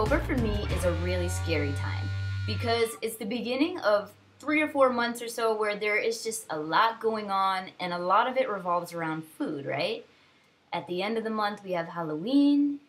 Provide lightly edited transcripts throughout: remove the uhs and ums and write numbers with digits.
October for me is a really scary time because it's the beginning of 3 or 4 months or so where there is just a lot going on and a lot of it revolves around food, right? At the end of the month we have Halloween,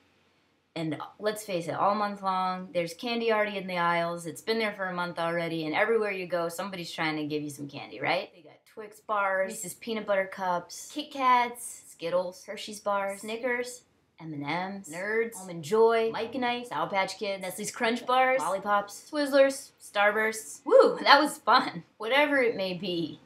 and let's face it, all month long there's candy already in the aisles. It's been there for a month already, and everywhere you go somebody's trying to give you some candy, right? They got Twix bars, Reese's peanut butter cups, Kit Kats, Skittles, Hershey's bars, Snickers, M&M's, Nerds, Almond Joy, Mike and Ike, Sour Patch Kids, Nestle's Crunch Bars, Lollipops, Twizzlers, Starbursts. Woo, that was fun. Whatever it may be,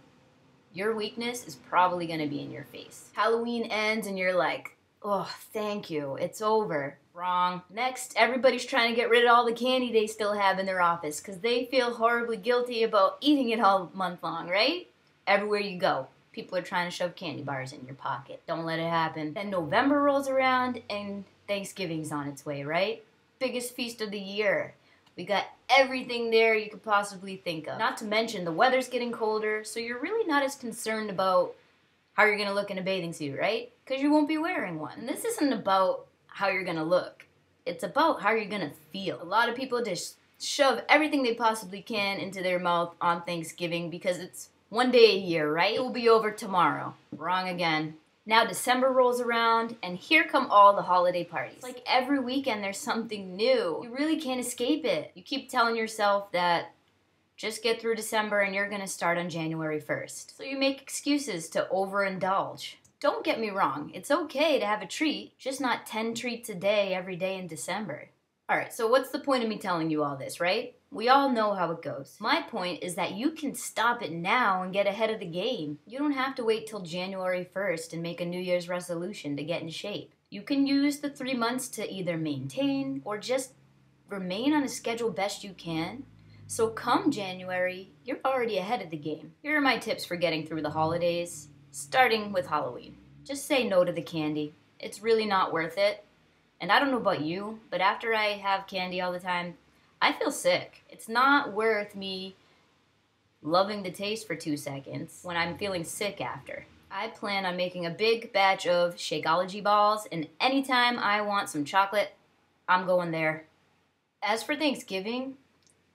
your weakness is probably gonna be in your face. Halloween ends and you're like, oh, thank you, it's over. Wrong. Next, everybody's trying to get rid of all the candy they still have in their office because they feel horribly guilty about eating it all month long, right? Everywhere you go, people are trying to shove candy bars in your pocket. Don't let it happen. Then November rolls around and Thanksgiving's on its way, right? Biggest feast of the year. We got everything there you could possibly think of. Not to mention the weather's getting colder, so you're really not as concerned about how you're gonna look in a bathing suit, right? Because you won't be wearing one. And this isn't about how you're gonna look. It's about how you're gonna feel. A lot of people just shove everything they possibly can into their mouth on Thanksgiving because it's one day a year, right? It will be over tomorrow. Wrong again. Now December rolls around and here come all the holiday parties. Like every weekend there's something new. You really can't escape it. You keep telling yourself that just get through December and you're gonna start on January 1st. So you make excuses to overindulge. Don't get me wrong, it's okay to have a treat, just not 10 treats a day every day in December. Alright, so what's the point of me telling you all this, right? We all know how it goes. My point is that you can stop it now and get ahead of the game. You don't have to wait till January 1st and make a New Year's resolution to get in shape. You can use the 3 months to either maintain or just remain on a schedule best you can. So come January, you're already ahead of the game. Here are my tips for getting through the holidays, starting with Halloween. Just say no to the candy. It's really not worth it. And I don't know about you, but after I have candy all the time, I feel sick. It's not worth me loving the taste for 2 seconds when I'm feeling sick after. I plan on making a big batch of Shakeology balls, and anytime I want some chocolate, I'm going there. As for Thanksgiving,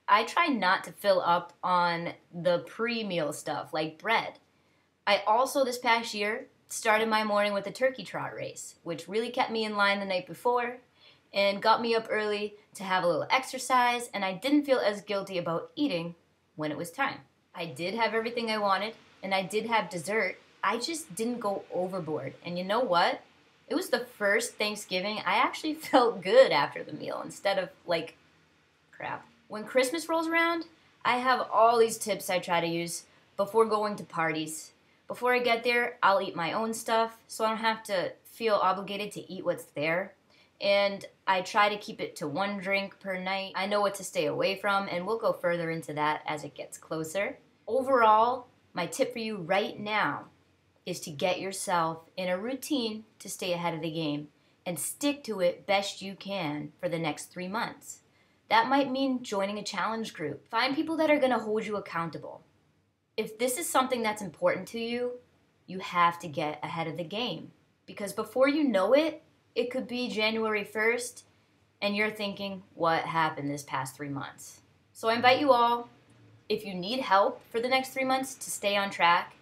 I try not to fill up on the pre-meal stuff like bread. I also, this past year, started my morning with a turkey trot race, which really kept me in line the night before and got me up early to have a little exercise, and I didn't feel as guilty about eating when it was time. I did have everything I wanted, and I did have dessert. I just didn't go overboard. And you know what? It was the first Thanksgiving I actually felt good after the meal instead of like crap. When Christmas rolls around, I have all these tips I try to use before going to parties. Before I get there, I'll eat my own stuff so I don't have to feel obligated to eat what's there. And I try to keep it to 1 drink per night. I know what to stay away from, and we'll go further into that as it gets closer. Overall, my tip for you right now is to get yourself in a routine to stay ahead of the game and stick to it best you can for the next 3 months. That might mean joining a challenge group. Find people that are gonna hold you accountable. If this is something that's important to you, you have to get ahead of the game. Because before you know it, it could be January 1st, and you're thinking, what happened this past 3 months? So I invite you all, if you need help for the next 3 months to stay on track,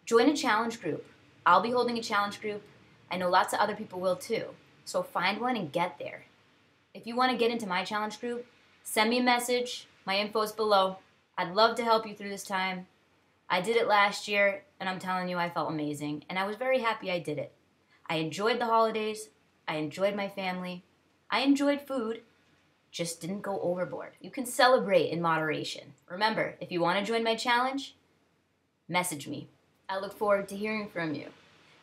join a challenge group. I'll be holding a challenge group. I know lots of other people will too. So find one and get there. If you want to get into my challenge group, send me a message. My info is below. I'd love to help you through this time. I did it last year, and I'm telling you, I felt amazing, and I was very happy I did it. I enjoyed the holidays. I enjoyed my family. I enjoyed food. Just didn't go overboard. You can celebrate in moderation. Remember, if you want to join my challenge, message me. I look forward to hearing from you.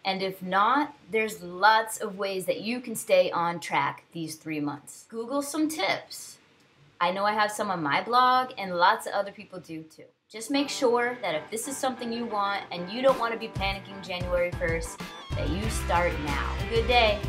And if not, there's lots of ways that you can stay on track these 3 months. Google some tips. I know I have some on my blog, and lots of other people do too. Just make sure that if this is something you want and you don't want to be panicking January 1st, that you start now. Have a good day.